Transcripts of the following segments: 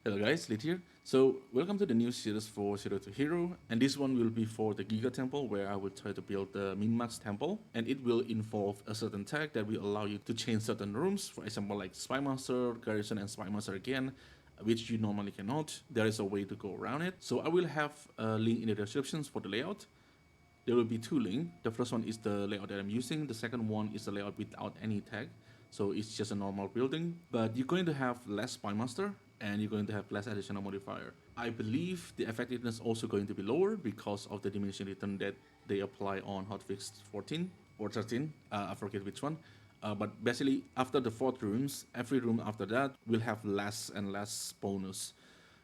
Hello guys, Lit here. So welcome to the new series for Zero to Hero, and this one will be for the Giga Temple where I will try to build the min-max temple, and it will involve a certain tag that will allow you to change certain rooms, for example like Spy Master, Garrison and Spy Master again, which you normally cannot. There is a way to go around it. So I will have a link in the descriptions for the layout. There will be two links. The first one is the layout that I'm using. The second one is the layout without any tag. So it's just a normal building, but you're going to have less Spy Master and you're going to have less additional modifier. I believe the effectiveness also going to be lower because of the diminishing return that they apply on hotfix 14 or 13. I forget which one. But basically, after the 4 rooms, every room after that will have less and less bonus,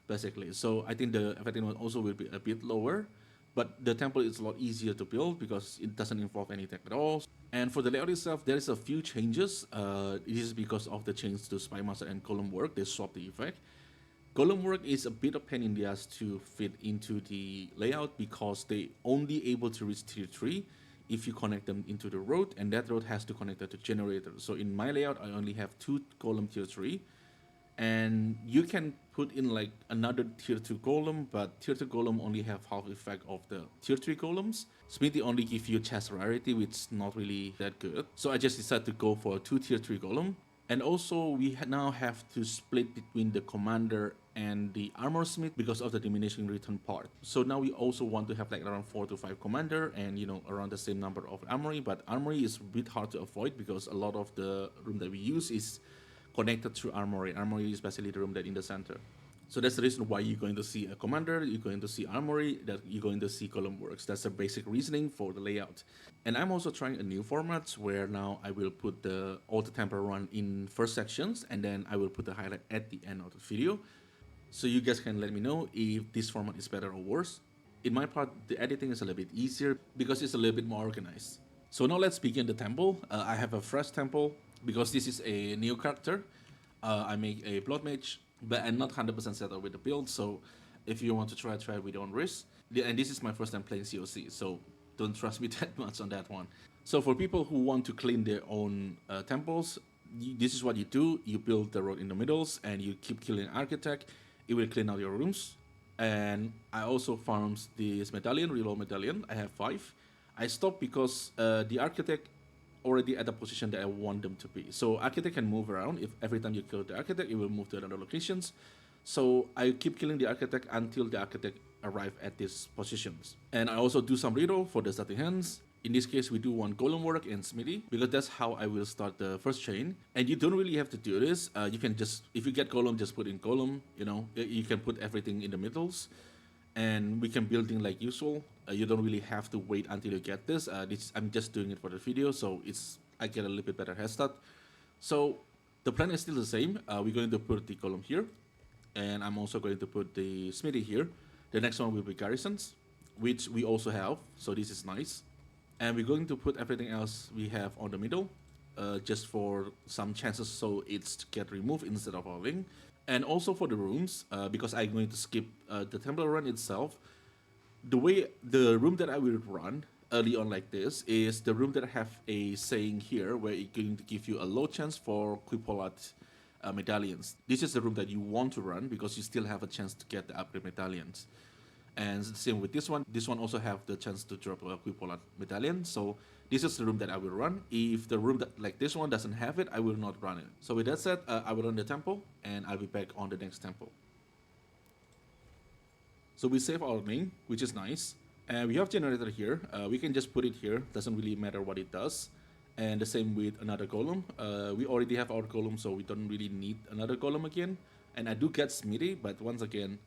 basically. So I think the effectiveness also will be a bit lower. But the temple is a lot easier to build because it doesn't involve any tech at all. And for the layout itself, there is a few changes. It is because of the change to Spy Master and Column Work. They swap the effect. Column Work is a bit of pain in the ass to fit into the layout because they only able to reach tier 3 if you connect them into the road, and that road has to connect it to generator. So in my layout, I only have 2 column tier 3, and you can put in like another tier 2 column, but tier 2 column only have half effect of the tier 3 columns. Smithy only give you chest rarity, which is not really that good. So I just decided to go for a 2 tier 3 column. And also we now have to split between the commander and the armor smith because of the diminishing return part. So now we also want to have like around 4 to 5 commander and around the same number of armory, but armory is a bit hard to avoid because a lot of the room that we use is connected to armory. Armory is basically the room that in the center. So that's the reason why you're going to see a commander, you're going to see armory, that you're going to see column works. That's the basic reasoning for the layout. And I'm also trying a new format where now I will put all the temple run in first sections, and then I will put the highlight at the end of the video. So you guys can let me know if this format is better or worse. In my part, the editing is a little bit easier because it's a little bit more organized. So now let's begin the temple. I have a fresh temple because this is a new character. I make a blood mage, but I'm not 100% settled with the build. So if you want to try it with your own risk. And this is my first time playing COC, so don't trust me that much on that one. So for people who want to clean their own temples, this is what you do. You build the road in the middles and you keep killing architect. It will clean out your rooms. And I also farms this medallion, reload medallion. I have 5. I stopped because the architect already at the position that I want them to be. So architect can move around. If every time you kill the architect, it will move to another locations. So I keep killing the architect until the architect arrive at these positions. And I also do some reroll for the starting hands. In this case, we do one golem work and smithy because that's how I will start the first chain. And you don't really have to do this. You can just, if you get golem, just put in golem. You can put everything in the middles. And we can building like usual. You don't really have to wait until you get this. I'm just doing it for the video, so I get a little bit better head start. So the plan is still the same. We're going to put the column here, and I'm also going to put the smithy here. The next one will be garrisons, which we also have, so this is nice. And we're going to put everything else we have on the middle, just for some chances so it's get removed instead of falling. And also for the rooms, because I'm going to skip the temple run itself, the room that I will run early on like this is the room that I have a saying here where it's going to give you a low chance for Quipolat medallions. This is the room that you want to run because you still have a chance to get the upgrade medallions. And the same with this one. This one also have the chance to drop a Quipolat medallion. So this is the room that I will run. If the room that like this one doesn't have it, I will not run it. So with that said, I will run the temple and I'll be back on the next temple. So we save our name, which is nice. And we have generator here. We can just put it here. Doesn't really matter what it does. And the same with another column. We already have our column, so we don't really need another column again. And I do get smithy, but once again,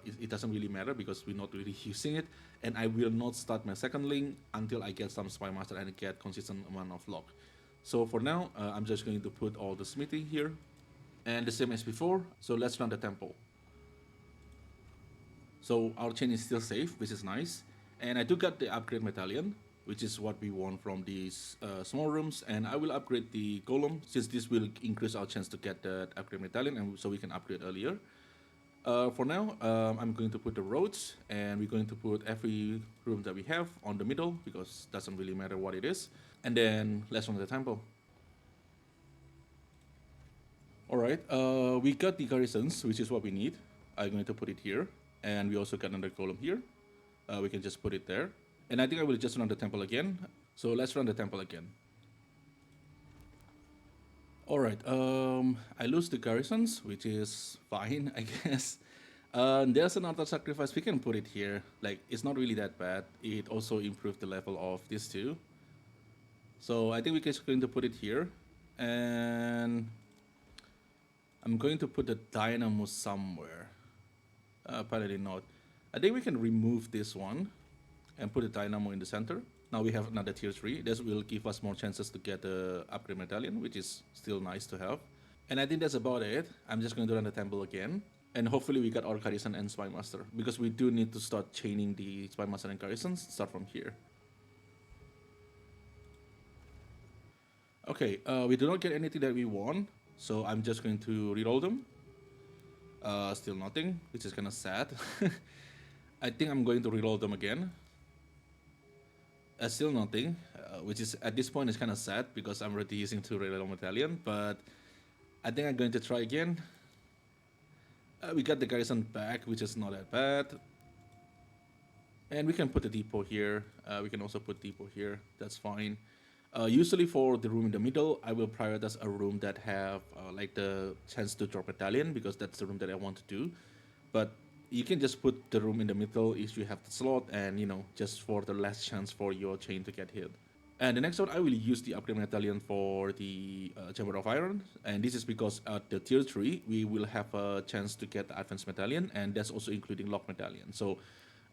it doesn't really matter because we're not really using it. And I will not start my second link until I get some Spy Master and get consistent amount of lock. So for now, I'm just going to put all the smithy here. And the same as before, so let's run the temple. So our chain is still safe, which is nice. And I do get the upgrade medallion, which is what we want from these small rooms. And I will upgrade the golem since this will increase our chance to get that upgrade medallion, and so we can upgrade earlier. For now, I'm going to put the roads, and we're going to put every room that we have on the middle because it doesn't really matter what it is. And then let's run the temple. Alright, we got the garrisons, which is what we need. I'm going to put it here. And we also got another column here. We can just put it there. And I think I will just run the temple again. So let's run the temple again. Alright, I lose the garrisons, which is fine, I guess. There's another sacrifice, we can put it here. Like, it's not really that bad. It also improved the level of these two. So I think we're just going to put it here. And I'm going to put the dynamo somewhere. Apparently not. I think we can remove this one and put the dynamo in the center. Now we have another tier 3. This will give us more chances to get the upgrade medallion, which is still nice to have. And I think that's about it. I'm just going to run the temple again. And hopefully we got our garrison and spy master, because we do need to start chaining the spy master and garrisons. Start from here. Okay, we do not get anything that we want, so I'm just going to reroll them. Still nothing, which is kind of sad. I think I'm going to reroll them again. Still nothing, which is at this point is kind of sad because I'm already using 2 reroll medallion, but I think I'm going to try again. We got the garrison back, which is not that bad. And we can put the depot here. We can also put depot here. That's fine. Usually for the room in the middle, I will prioritize a room that have like the chance to drop medallion, because that's the room that I want to do. But you can just put the room in the middle if you have the slot, and you know, just for the last chance for your chain to get hit. And the next one, I will use the upgrade medallion for the Chamber of Iron, and this is because at the tier 3 we will have a chance to get the advanced medallion, and that's also including lock medallion. So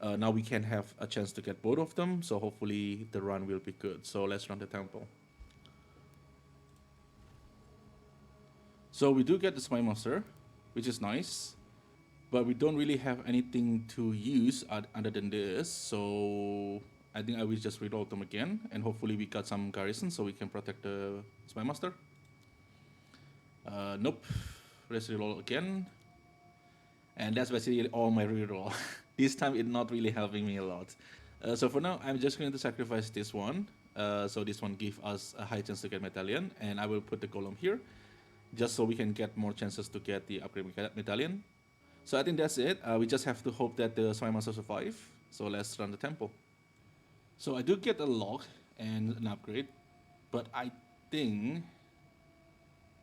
now we can have a chance to get both of them, so hopefully the run will be good. So let's run the temple. So we do get the spy master, which is nice, but we don't really have anything to use other than this. So I think I will just reroll them again, and hopefully we got some garrison so we can protect the spy master. Nope. Let's reroll again. And that's basically all my reroll. This time it's not really helping me a lot. So for now, I'm just going to sacrifice this one. So this one gives us a high chance to get medallion, and I will put the column here, just so we can get more chances to get the upgrade medallion. So I think that's it. We just have to hope that the spy master survive. So let's run the temple. So I do get a lock and an upgrade, but I think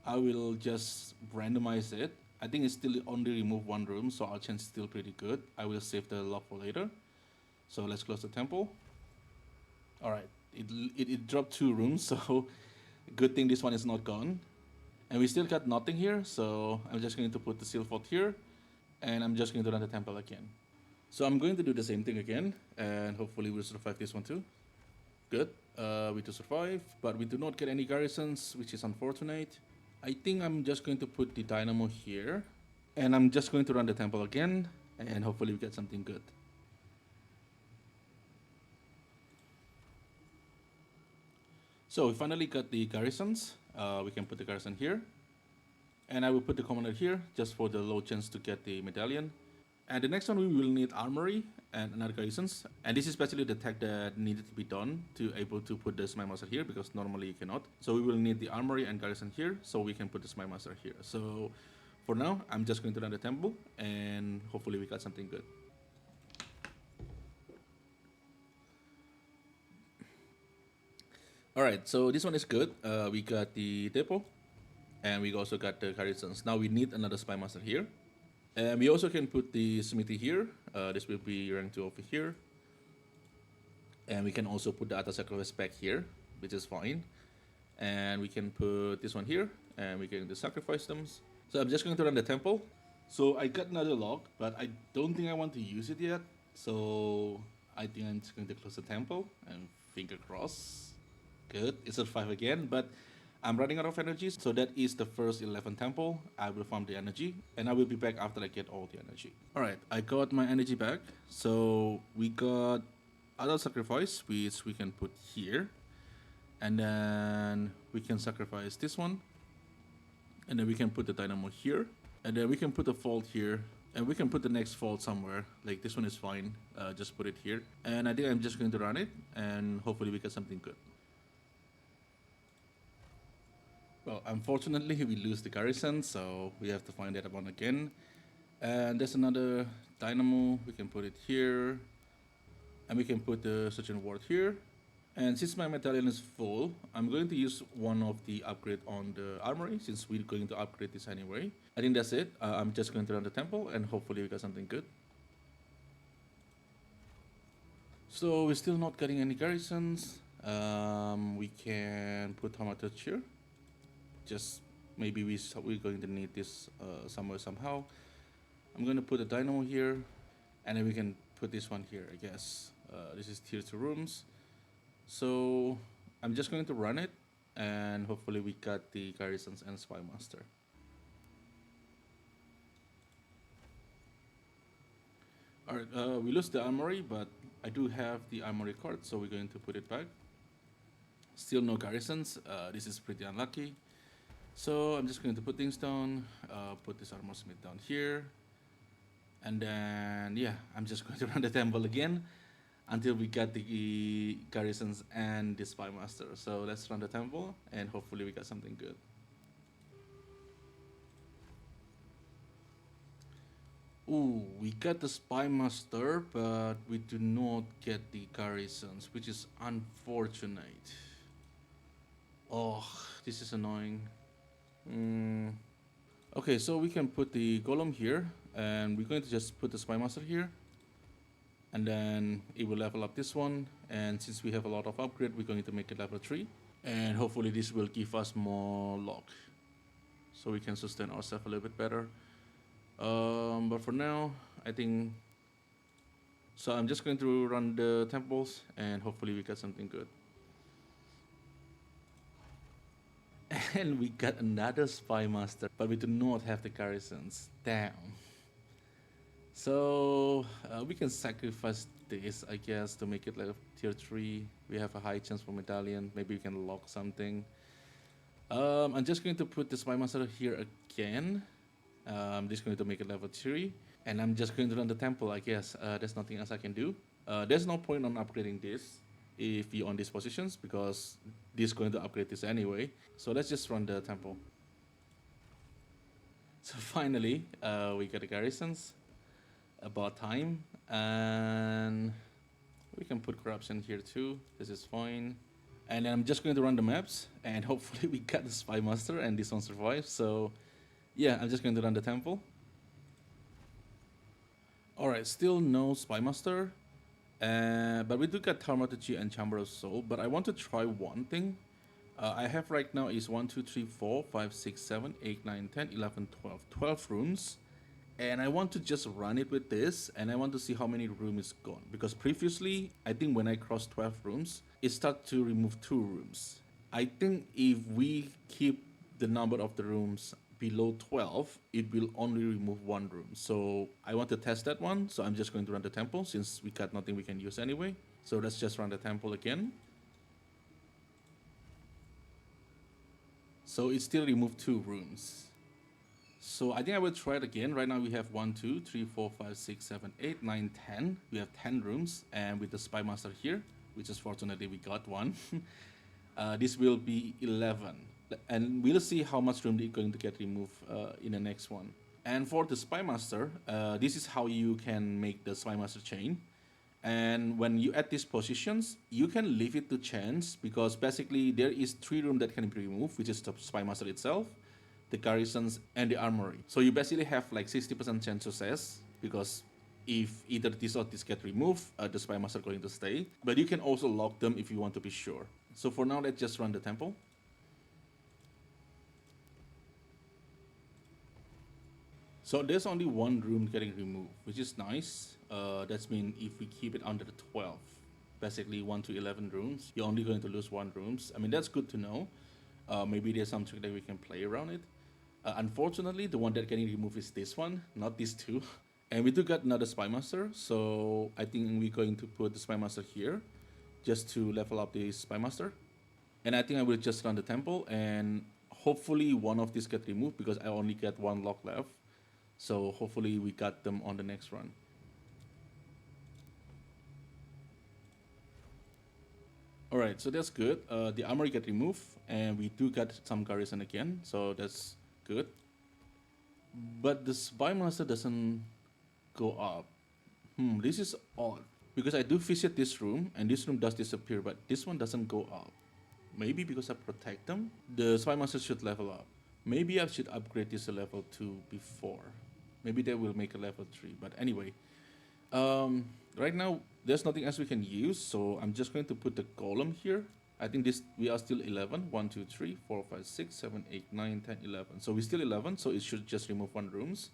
I will just randomize it. I think it's still only remove 1 room, so our chance is still pretty good. I will save the lock for later. So let's close the temple. Alright, it dropped 2 rooms, so good thing this one is not gone. And we still got nothing here, so I'm just going to put the seal fort here, and I'm just going to run the temple again. So I'm going to do the same thing again, and hopefully we'll survive this one too. Good, we do survive, but we do not get any garrisons, which is unfortunate. I think I'm just going to put the dynamo here, and I'm just going to run the temple again, and hopefully we get something good. So we finally got the garrisons. We can put the garrison here, and I will put the commander here just for the low chance to get the medallion. And the next one, we will need armory and another garrisons, and this is basically the tech that needed to be done to able to put the spy master here, because normally you cannot. So we will need the armory and garrison here, so we can put the spy master here. So for now, I'm just going to run the temple, and hopefully we got something good. Alright, so this one is good. We got the depot, and we also got the garrisons. Now we need another spy master here. And we also can put the smithy here. This will be rank 2 over here. And we can also put the other sacrifice back here, which is fine. And we can put this one here, and we can sacrifice them. So I'm just going to run the temple. So I got another log, but I don't think I want to use it yet. So I think I'm just going to close the temple, and finger cross. Good, it survived again, but I'm running out of energy, so that is the first 11 temple. I will farm the energy, and I will be back after I get all the energy. Alright, I got my energy back. So we got other sacrifice, which we can put here. And then we can sacrifice this one. And then we can put the dynamo here. And then we can put the fault here. And we can put the next fault somewhere. Like this one is fine, just put it here. And I think I'm just going to run it, and hopefully we get something good. Well, unfortunately, we lose the garrison, so we have to find that one again. And there's another dynamo. We can put it here. And we can put the surgeon ward here. And since my medallion is full, I'm going to use one of the upgrade on the armory since we're going to upgrade this anyway. I think that's it. I'm just going to run the temple and hopefully we got something good. So we're still not getting any garrisons. We can put Thaumaturge here. Just maybe we're going to need this somewhere somehow. I'm going to put a dynamo here, and then we can put this one here, I guess. This is tier 2 rooms. So I'm just going to run it, and hopefully we got the garrisons and spy master. Alright, we lose the armory, but I do have the armory card, so we're going to put it back. Still no garrisons. This is pretty unlucky. So I'm just going to put things down, put this armor smith down here. And then, yeah, I'm just going to run the temple again until we get the garrisons and the spy master. So let's run the temple and hopefully we got something good. Ooh, we got the spy master, but we do not get the garrisons, which is unfortunate. Oh, this is annoying. Okay, so we can put the golem here, and we're going to just put the spy master here, and then it will level up this one. And since we have a lot of upgrade, we're going to make it level 3, and hopefully this will give us more luck, so we can sustain ourselves a little bit better. But for now, I think so. I'm just going to run the temples, and hopefully we get something good. And we got another spy master, but we do not have the garrisons. Damn. So we can sacrifice this, I guess, to make it like tier 3. We have a high chance for medallion. Maybe we can lock something. I'm just going to put the spy master here again. I'm just going to make it level 3. And I'm just going to run the temple, I guess. There's nothing else I can do. There's no point on upgrading this if you're on these positions, because this is going to upgrade this anyway. So let's just run the temple. So finally, we got the garrisons. About time. And we can put corruption here too. This is fine. And then I'm just going to run the maps, and hopefully we got the spy master and this one survives. So yeah, I'm just going to run the temple. Alright, still no spy master. But we do get Thaumaturge and Chamber of Soul. But I want to try one thing. I have right now is 1, 2, 3, 4, 5, 6, 7, 8, 9, 10, 11, 12. 12 rooms. And I want to just run it with this, and I want to see how many rooms is gone. Because previously, I think when I crossed 12 rooms, it started to remove 2 rooms. I think if we keep the number of the rooms below 12, it will only remove 1 room. So I want to test that one, so I'm just going to run the temple since we got nothing we can use anyway. So let's just run the temple again. So it still removed 2 rooms. So I think I will try it again. Right now we have 1, 2, 3, 4, 5, 6, 7, 8, 9, 10. We have 10 rooms, and with the spy master here, which is fortunately we got one, this will be 11. And we'll see how much room they're going to get removed in the next one. And for the spy master, this is how you can make the spy master chain. And when you add these positions, you can leave it to chance, because basically there is 3 rooms that can be removed, which is the spy master itself, the garrisons, and the armory. So you basically have like 60% chance success, because if either this or this get removed, the spy master going to stay. But you can also lock them if you want to be sure. So for now, let's just run the temple. So there's only 1 room getting removed, which is nice. That's mean if we keep it under the 12, basically 1 to 11 rooms, you're only going to lose 1 rooms. I mean, that's good to know. Maybe there's some trick that we can play around it. Unfortunately, the one that getting removed is this one, not these 2. And we do got another spy master, so I think we're going to put the spy master here, just to level up the spy master. And I think I will just run the temple, and hopefully one of these get removed, because I only get 1 lock left. So hopefully we got them on the next run. Alright, so that's good. The armory get removed, and we do get some garrison again, so that's good. but the Spy Master doesn't go up. This is odd because I do visit this room and this room does disappear, but this one doesn't go up. Maybe because I protect them, the Spy Master should level up. Maybe I should upgrade this to level 2 before. Maybe they will make a level 3. But anyway, right now there's nothing else we can use, so I'm just going to put the golem here. I think this we are still 11. 1, 2, 3, 4, 5, 6, 7, 8, 9, 10, 11. So we're still 11, so it should just remove one rooms.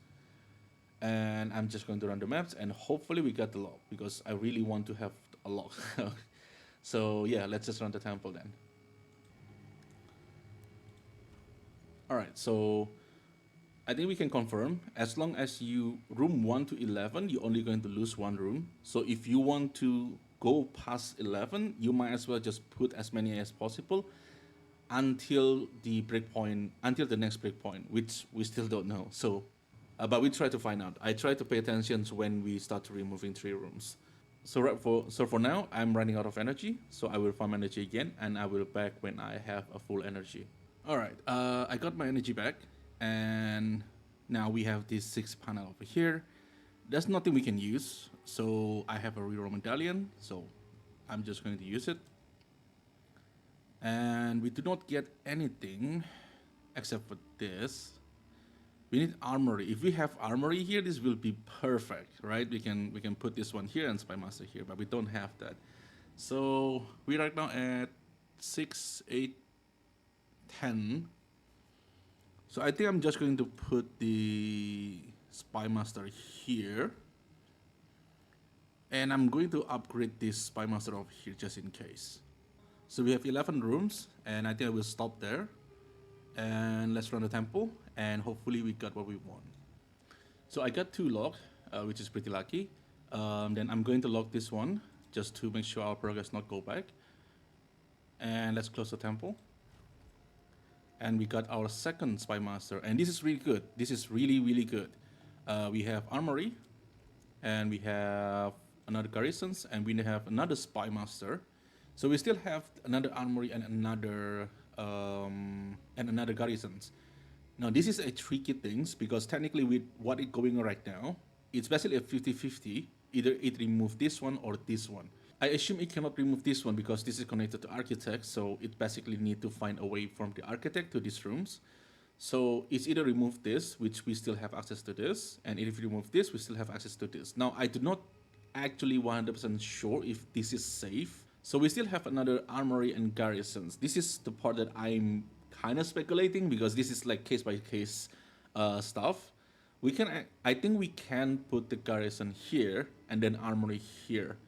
And I'm just going to run the maps and hopefully we get the lock because I really want to have a lock. So yeah, let's just run the temple then. Alright, so I think we can confirm as long as you room 1 to 11, you're only going to lose one room. So if you want to go past 11, you might as well just put as many as possible until the breakpoint, until the next breakpoint, which we still don't know. So, but we try to find out. I try to pay attention when we start removing 3 rooms. So for now, I'm running out of energy. So I will farm energy again, and I will back when I have a full energy. All right, I got my energy back, and now we have this 6 panel over here. There's nothing we can use, so I have a reroll medallion, so I'm just going to use it. And we do not get anything except for this. We need armory. If we have armory here, this will be perfect, right? We can put this one here and Spy Master here, but we don't have that. So we're right now at 6, 8, 10. So I think I'm just going to put the Spy Master here. And I'm going to upgrade this Spy Master over here just in case. So we have 11 rooms, and I think I will stop there. And let's run the temple, and hopefully we got what we want. So I got 2 lock, which is pretty lucky. Then I'm going to lock this one, just to make sure our progress not go back. And let's close the temple. And we got our second Spy Master, and this is really good. This is really, really good. We have armory, and we have another garrisons, and we have another Spy Master. So we still have another armory and another garrisons. Now this is a tricky thing because technically with what is going on right now, it's basically a 50-50. Either it remove this one or this one. I assume it cannot remove this one because this is connected to architect, so it basically need to find a way from the architect to these rooms. So it's either remove this, which we still have access to this, and if you remove this, we still have access to this. Now I do not actually 100% sure if this is safe. So we still have another armory and garrisons. This is the part that I'm kind of speculating because this is like case by case stuff. I think we can put the garrison here and then armory here.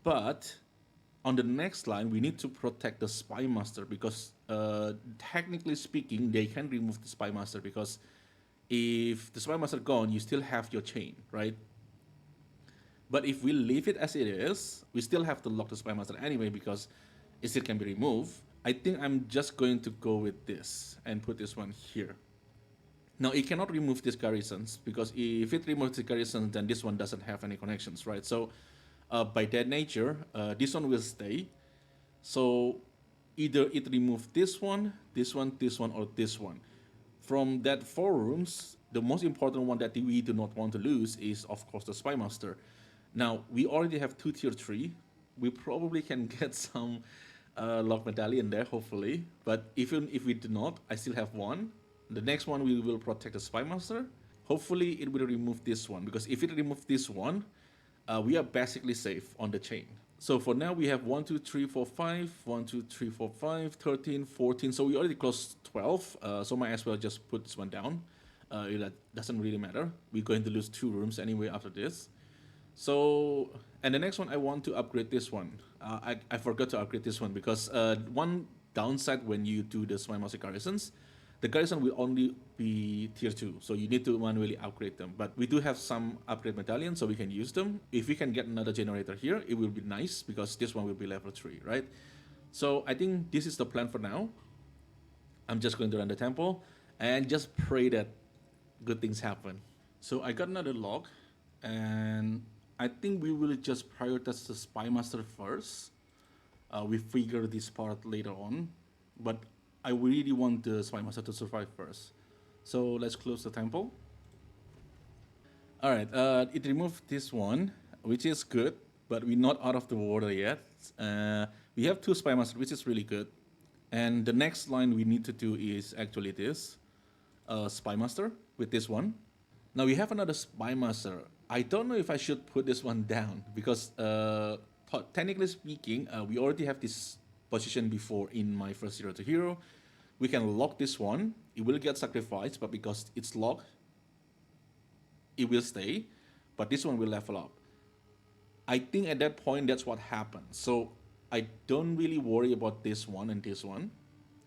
But on the next line, we need to protect the Spy Master because technically speaking, they can remove the Spy Master because if the Spy Master gone, you still have your chain, right? But if we leave it as it is, we still have to lock the Spy Master anyway because it still can be removed. I think I'm just going to go with this and put this one here. Now it cannot remove these garrisons because if it removes the garrisons, then this one doesn't have any connections, right? So by that nature, this one will stay. So either it removes this one, this one, this one, or this one. From that 4 rooms, the most important one that we do not want to lose is, of course, the Spy Master. Now, we already have 2 tier 3. We probably can get some lock medallion there, hopefully. But even if we do not, I still have 1. The next one, we will protect the Spy Master. Hopefully, it will remove this one. Because if it removes this one, we are basically safe on the chain. So for now, we have 1, 2, 3, 4, 5, 1, 2, 3, 4, 5, 13, 14. So we already closed 12. So might as well just put this one down. That doesn't really matter. We're going to lose 2 rooms anyway after this. So, and the next one, I want to upgrade this one. I forgot to upgrade this one because one downside when you do the Spy Master garrisons, the garrison will only be tier 2, so you need to manually upgrade them. But we do have some upgrade medallions, so we can use them. If we can get another generator here, it will be nice because this one will be level 3, right? So I think this is the plan for now. I'm just going to run the temple and just pray that good things happen. So I got another log, and I think we will just prioritize the Spy Master first. We figure this part later on, but I really want the Spy Master to survive first. So let's close the temple. All right, it removed this one, which is good, but we're not out of the water yet. We have 2 Spy Master, which is really good. And the next line we need to do is actually this Spy Master with this one. Now we have another Spy Master. I don't know if I should put this one down because technically speaking, we already have this position before in my first Hero to Hero. We can lock this one. It will get sacrificed, but because it's locked, it will stay. But this one will level up. I think at that point, that's what happened. So I don't really worry about this one and this one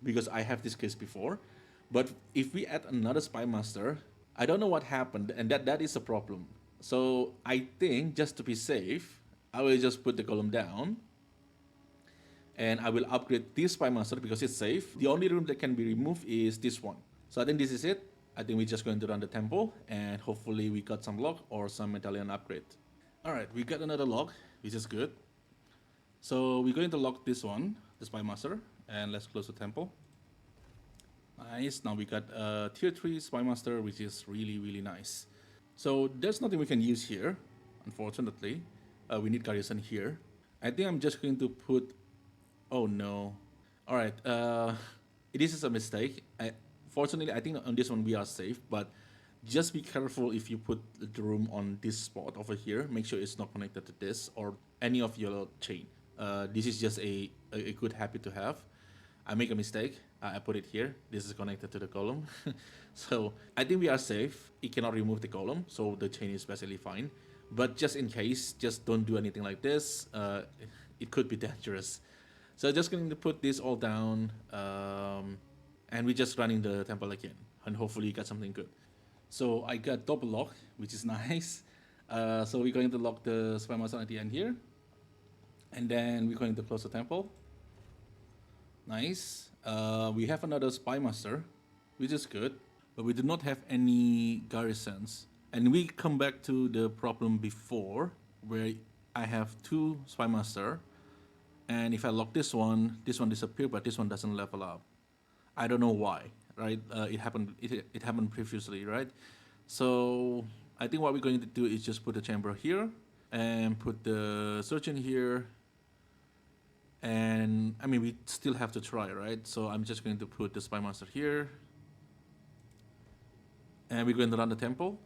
because I have this case before. But if we add another Spy Master, I don't know what happened, and that is a problem. So I think just to be safe, I will just put the column down and I will upgrade this Spy Master because it's safe. The only room that can be removed is this one. So I think this is it. I think we're just going to run the temple and hopefully we got some lock or some medallion upgrade. All right, we got another lock, which is good. So we're going to lock this one, the Spy Master, and let's close the temple. Nice, now we got a tier 3 Spy Master, which is really, really nice. So there's nothing we can use here, unfortunately. We need garrison here. I think I'm just going to put, oh no. All right, this is a mistake. Fortunately, I think on this one we are safe, but just be careful if you put the room on this spot over here. Make sure it's not connected to this or any of your chain. This is just a good habit to have. I make a mistake. I put it here. This is connected to the column. So I think we are safe. It cannot remove the column, so the chain is basically fine. But just in case, just don't do anything like this. It could be dangerous. So just going to put this all down, and we're just running the temple again, and hopefully you got something good. So I got double lock, which is nice. So we're going to lock the Spy Master at the end here, and then we're going to close the temple. Nice. We have another Spy Master, which is good, but we do not have any garrisons. And we come back to the problem before, where I have 2 Spy Master, and if I lock this one disappears, but this one doesn't level up. I don't know why, right? It happened previously, right? So I think what we're going to do is just put the chamber here and put the surgeon here. And I mean, we still have to try, right? So I'm just going to put the Spy Master here. And we're going to run the temple.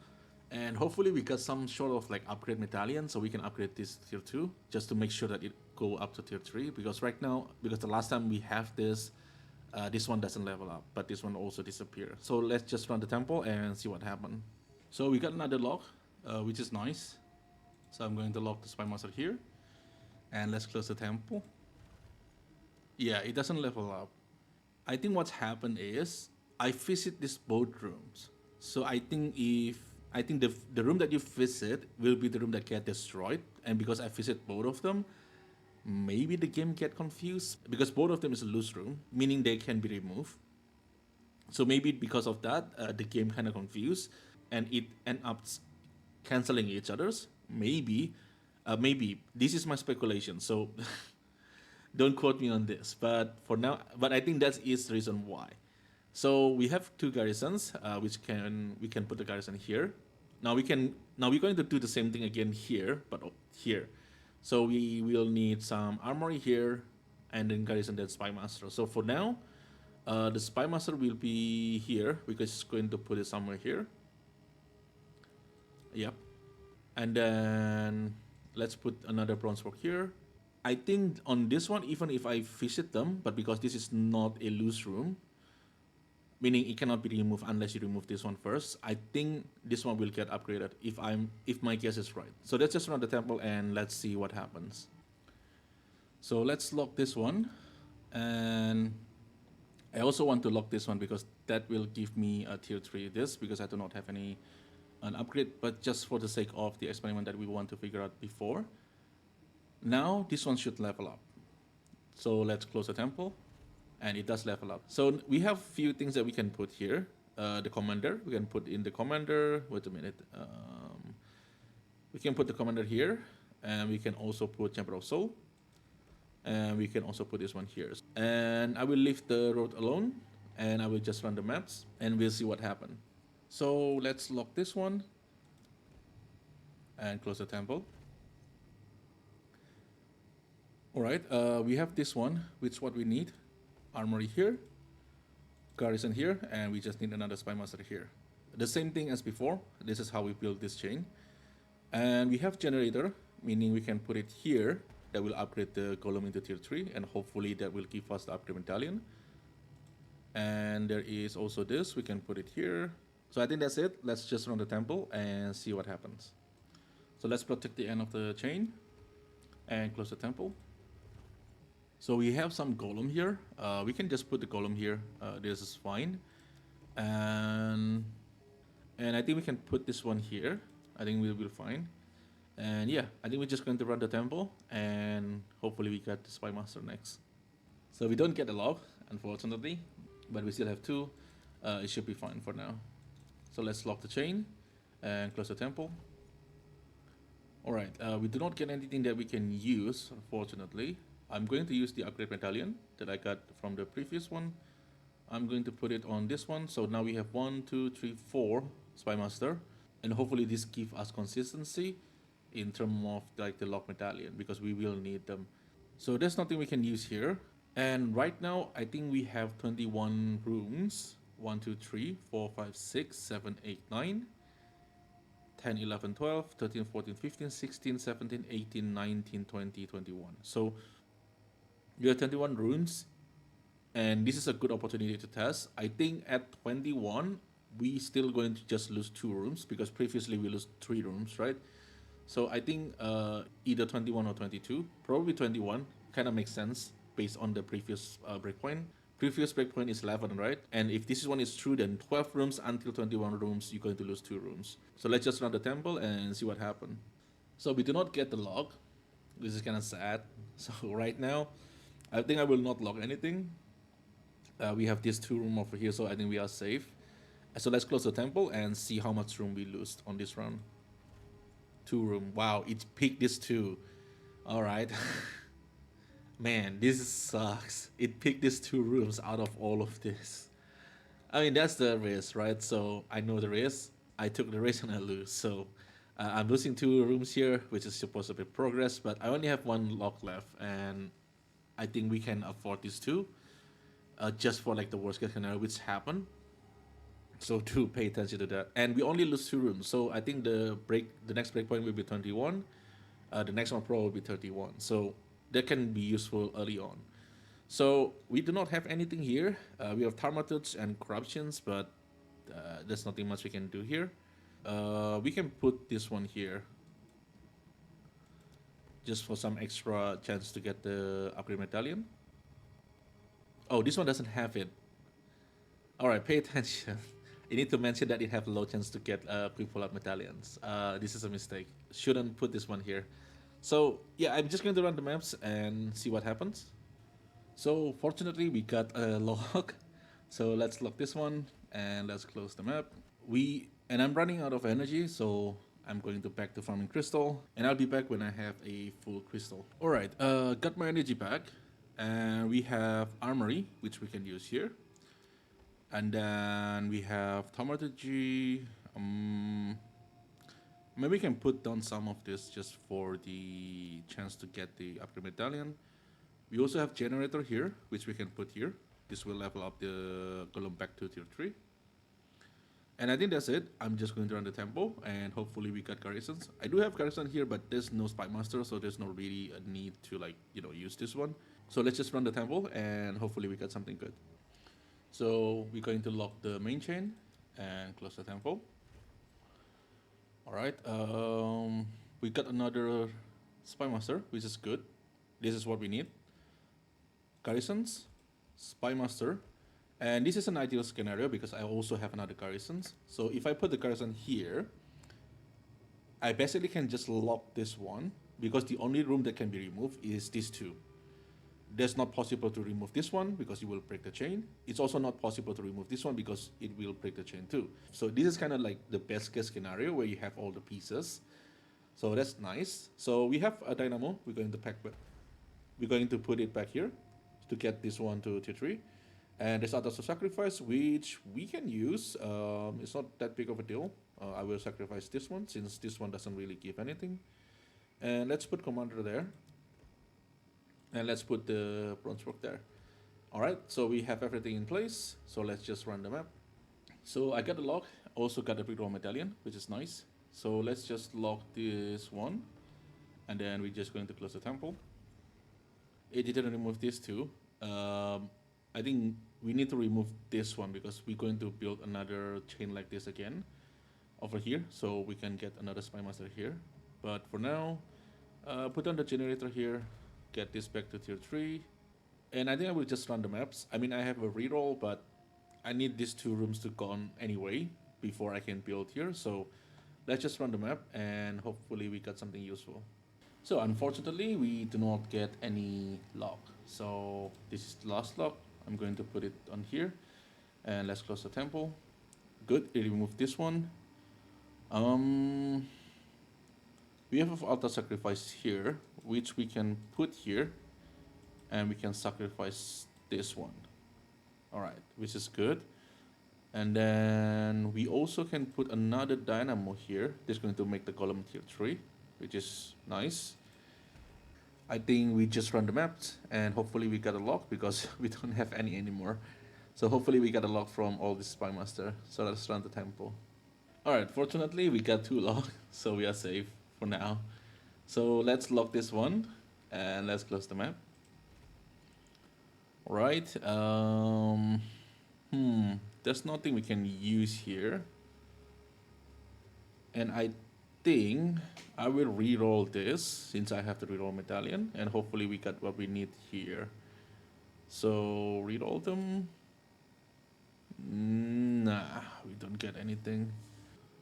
And hopefully we got some sort of like upgrade medallion so we can upgrade this tier 2 just to make sure that it go up to tier 3. Because right now, because the last time we have this, this one doesn't level up, but this one also disappears. So let's just run the temple and see what happened. So we got another lock, which is nice. So I'm going to lock the Spy Master here. And let's close the temple. Yeah, it doesn't level up. I think what's happened is I visit these both rooms. So I think the room that you visit will be the room that get destroyed. And because I visit both of them, maybe the game get confused because both of them is a loose room, meaning they can be removed. So maybe because of that, the game kind of confused and it end up canceling each other's. Maybe this is my speculation. So don't quote me on this, but for now, but I think that is the reason why. So we have 2 garrisons, which we can put the garrison here. Now we're going to do the same thing again here, but here. So we will need some armory here, and then garrison that Spy Master. So for now, the Spy Master will be here. We're just going to put it somewhere here. Yep. And then let's put another bronze work here. I think on this one, even if I visit them, but because this is not a loose room, meaning it cannot be removed unless you remove this one first, I think this one will get upgraded if my guess is right. So let's just run the temple and let's see what happens. So let's lock this one, and I also want to lock this one because that will give me a tier 3 this because I do not have an upgrade, but just for the sake of the experiment that we want to figure out before. Now this one should level up. So let's close the temple, and it does level up. So we have few things that we can put here. The commander, we can put in the commander. Wait a minute. We can put the commander here, and we can also put Chamber of Soul, and we can also put this one here. And I will leave the road alone and I will just run the maps and we'll see what happens. So let's lock this one and close the temple. All right, we have this one, which is what we need. Armory here, garrison here, and we just need another spy master here. The same thing as before. This is how we build this chain. And we have generator, meaning we can put it here. That will upgrade the golem into tier 3, and hopefully that will give us the upgrade medallion. And there is also this, we can put it here. So I think that's it. Let's just run the temple and see what happens. So let's protect the end of the chain and close the temple. So we have some golem here. We can just put the golem here. This is fine. And I think we can put this one here. I think we'll be fine. And yeah, I think we're just going to run the temple and hopefully we get the spy master next. So we don't get the log, unfortunately, but we still have 2. It should be fine for now. So let's lock the chain and close the temple. Alright, we do not get anything that we can use, unfortunately. I'm going to use the upgrade medallion that I got from the previous one. I'm going to put it on this one. So now we have 1, 2, 3, 4 spy master, and hopefully this gives us consistency in terms of like the lock medallion, because we will need them. So there's nothing we can use here. And right now I think we have 21 rooms. 1, 2, 3, 4, 5, 6, 7, 8, 9, 10, 11, 12, 13, 14, 15, 16, 17, 18, 19, 20, 21. So you have 21 runes, and this is a good opportunity to test. I think at 21 we still going to just lose 2 rooms, because previously we lost 3 rooms, right? So I think either 21 or 22, probably 21, kind of makes sense based on the previous breakpoint. Previous breakpoint is 11, right? And if this one is true, then 12 rooms until 21 rooms, you're going to lose 2 rooms. So let's just run the temple and see what happens. So we do not get the log. This is kind of sad. So right now, I think I will not log anything. We have this 2 room over here, so I think we are safe. So let's close the temple and see how much room we lose on this run. 2 room. Wow, it picked this 2. All right. Man, this sucks. It picked these 2 rooms out of all of this. I mean, that's the risk, right? So I know the risk. I took the risk and I lose. So I'm losing 2 rooms here, which is supposed to be progress, but I only have 1 lock left, and I think we can afford these 2, just for like the worst case scenario which happened. So do pay attention to that. And we only lose 2 rooms. So I think the next breakpoint will be 21. The next one probably will be 31. So that can be useful early on. So we do not have anything here. We have Thaumaturge and Corruptions, but there's nothing much we can do here. We can put this one here, just for some extra chance to get the upgrade medallion. Oh, this one doesn't have it. Alright, pay attention. You need to mention that it have low chance to get quick pull-up medallions. This is a mistake. Shouldn't put this one here. So yeah, I'm just going to run the maps and see what happens. So fortunately we got a lock. So let's lock this one and let's close the map. And I'm running out of energy, so I'm going to back to farming crystal, and I'll be back when I have a full crystal. Alright, got my energy back, and we have armory, which we can use here. And then we have thaumaturgy. Maybe we can put down some of this just for the chance to get the upgrade medallion. We also have generator here, which we can put here. This will level up the golem back to tier 3. And I think that's it. I'm just going to run the temple, and hopefully we got garrisons. I do have garrison here, but there's no spy master, so there's no really a need to use this one. So let's just run the temple, and hopefully we got something good. So we're going to lock the main chain and close the temple. Alright, we got another spy master, which is good. This is what we need. Garrisons, spy master, and this is an ideal scenario because I also have another garrisons. So if I put the garrison here, I basically can just lock this one, because the only room that can be removed is these 2. That's not possible to remove this one because it will break the chain. It's also not possible to remove this one because it will break the chain too. So this is kind of like the best case scenario where you have all the pieces. So that's nice. So we have a dynamo. We're going to put it back here to get this one to tier 3. And there's others to sacrifice, which we can use. It's not that big of a deal. I will sacrifice this one since this one doesn't really give anything. And let's put commander there. And let's put the bronze work there. Alright, so we have everything in place. So let's just run the map. So I got the lock, also got a big roll medallion, which is nice. So let's just lock this one. And then we're just going to close the temple. It didn't remove this too. I think we need to remove this one because we're going to build another chain like this again over here, so we can get another spy master here. But for now, put on the generator here, get this back to tier 3, and I think I will just run the maps. I mean, I have a reroll, but I need these 2 rooms to gone anyway before I can build here, so let's just run the map and hopefully we got something useful. So unfortunately, we do not get any lock. So this is the last lock. I'm going to put it on here. And let's close the temple. Good, it removed this one. We have an altar sacrifice here, which we can put here. And we can sacrifice this one. Alright, which is good. And then we also can put another dynamo here. This is going to make the column tier 3. Which is nice. I think we just run the maps and hopefully we got a lock because we don't have any anymore. So hopefully we got a lock from all this spy master. So let's run the temple. Alright, fortunately we got 2 lock, so we are safe for now. So let's lock this one and let's close the map. Alright, there's nothing we can use here. And I think I will re-roll this since I have the re-roll medallion and hopefully we got what we need here. So re-roll them. Nah, we don't get anything.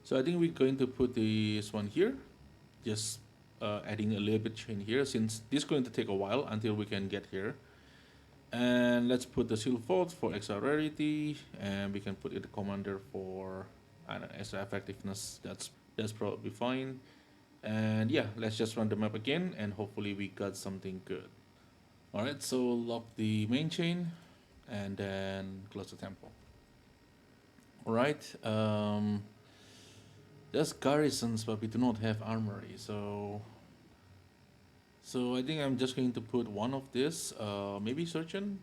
So I think we're going to put this one here. Just adding a little bit chain here since this is going to take a while until we can get here. And let's put the seal vault for extra rarity and we can put it the commander for I don't know, extra effectiveness. That's probably fine. And yeah, let's just run the map again and hopefully we got something good. Alright, so lock the main chain and then close the temple. Alright, there's garrisons but we do not have armory, so I think I'm just going to put one of this, maybe surgeon.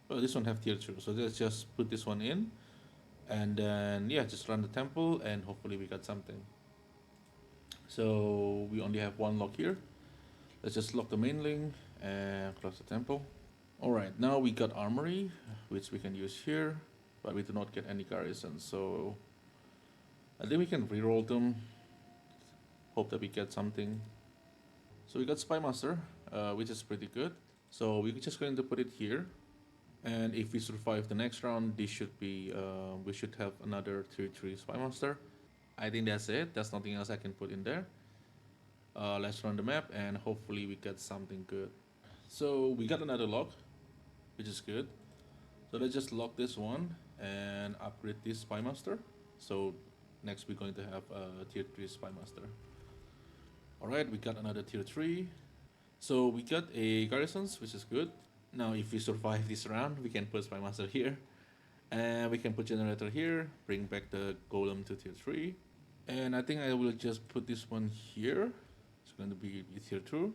Oh, this one have tier 2, so let's just put this one in. And then yeah, just run the temple and hopefully we got something. So we only have 1 lock here. Let's just lock the main link and close the temple. Alright, now we got armory, which we can use here, but we do not get any garrisons, so I think we can reroll them. Hope that we get something. So we got spy master, which is pretty good. So we're just going to put it here. And if we survive the next round, this should be, we should have another tier 3 spy master. I think that's it. There's nothing else I can put in there. Let's run the map and hopefully we get something good. So we got another lock, which is good. So let's just lock this one and upgrade this spy master. So next we're going to have a tier 3 spy master. Alright, we got another tier 3. So we got a garrisons, which is good. Now if we survive this round, we can put spy master here. And we can put generator here, bring back the golem to tier 3. And I think I will just put this one here. It's going to be tier 2.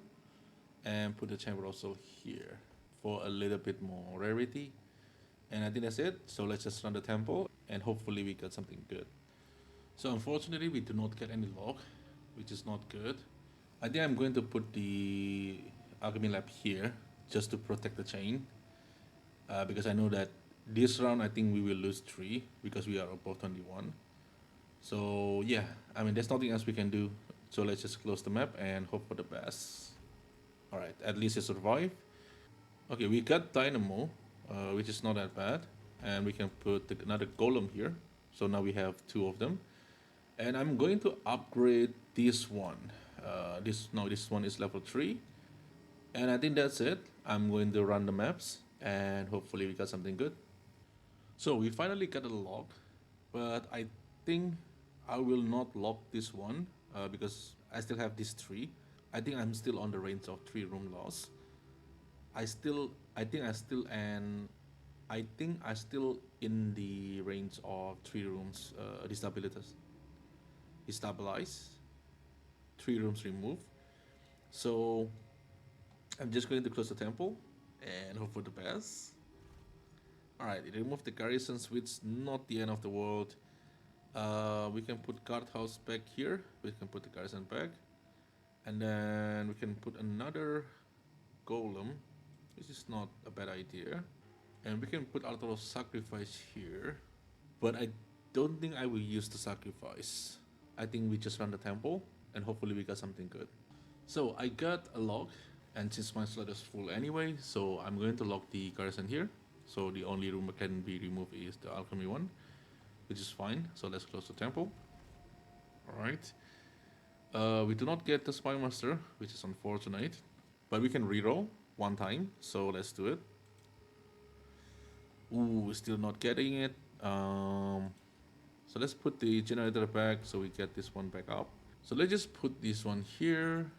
And put the chamber also here for a little bit more rarity. And I think that's it. So let's just run the temple and hopefully we got something good. So unfortunately we do not get any lock, which is not good. I think I'm going to put the alchemy lab here just to protect the chain. Because I know that this round I think we will lose 3 because we are above 21. So yeah, I mean there's nothing else we can do. So let's just close the map and hope for the best. Alright, at least it survived. Okay, we got dynamo, which is not that bad. And we can put another golem here. So now we have 2 of them. And I'm going to upgrade this one. This one is level 3. And I think that's it. I'm going to run the maps and hopefully we got something good. So we finally got a lock, but I think I will not lock this one because I still have these 3. I think I'm still on the range of 3 room loss. I I think I think I still in the range of 3 rooms destabilize, 3 rooms remove. So I'm just going to close the temple and hope for the best. Alright, it removed the garrison switch, not the end of the world. We can put guardhouse back here. We can put the garrison back. And then we can put another golem, which is not a bad idea. And we can put Arthur's sacrifice here. But I don't think I will use the sacrifice. I think we just run the temple and hopefully we got something good. So I got a lock, and since my slot is full anyway, so I'm going to lock the garrison here. So the only room that can be removed is the alchemy one, which is fine. So let's close the temple. Alright. We do not get the spy master, which is unfortunate. But we can reroll 1 time, so let's do it. Ooh, we're still not getting it. So let's put the generator back so we get this one back up. So let's just put this one here.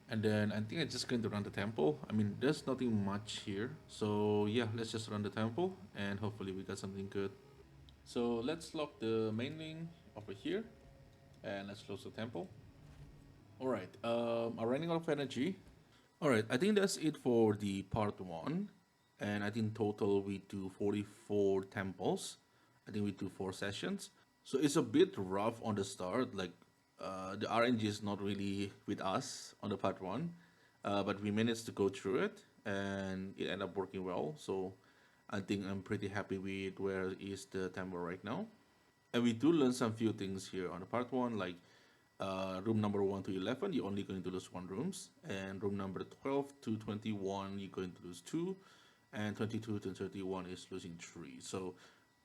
And then I think I'm just going to run the temple. I mean, there's nothing much here. So yeah, let's just run the temple and hopefully we got something good. So let's lock the main link over here. And let's close the temple. Alright, I'm running out of energy. Alright, I think that's it for the part 1. And I think total we do 44 temples. I think we do 4 sessions. So it's a bit rough on the start, like the RNG is not really with us on the part 1. But we managed to go through it and it ended up working well. So I think I'm pretty happy with where is the temple right now. And we do learn some few things here on the part 1, like room number 1 to 11, you're only going to lose 1 rooms. And room number 12 to 21, you're going to lose 2. And 22 to 31 is losing 3. So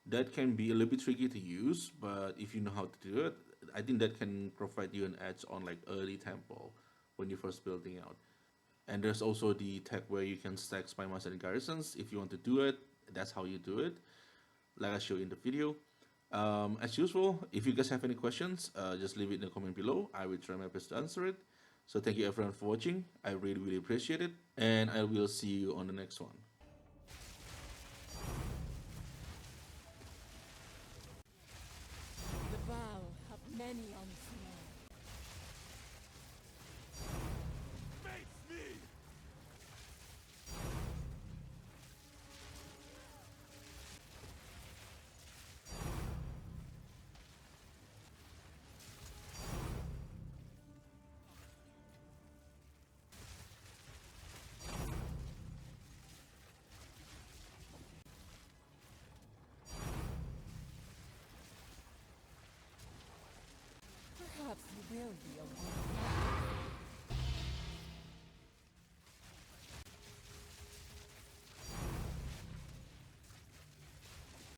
that can be a little bit tricky to use, but if you know how to do it, I think that can provide you an edge on like early temple when you're first building out. And there's also the tech where you can stack spy master and garrisons. If you want to do it, that's how you do it, like I showed in the video. As usual, if you guys have any questions, just leave it in the comment below. I will try my best to answer it. So thank you everyone for watching. I really appreciate it, and I will see you on the next one. The vow have many on snare. Face me! Perhaps you will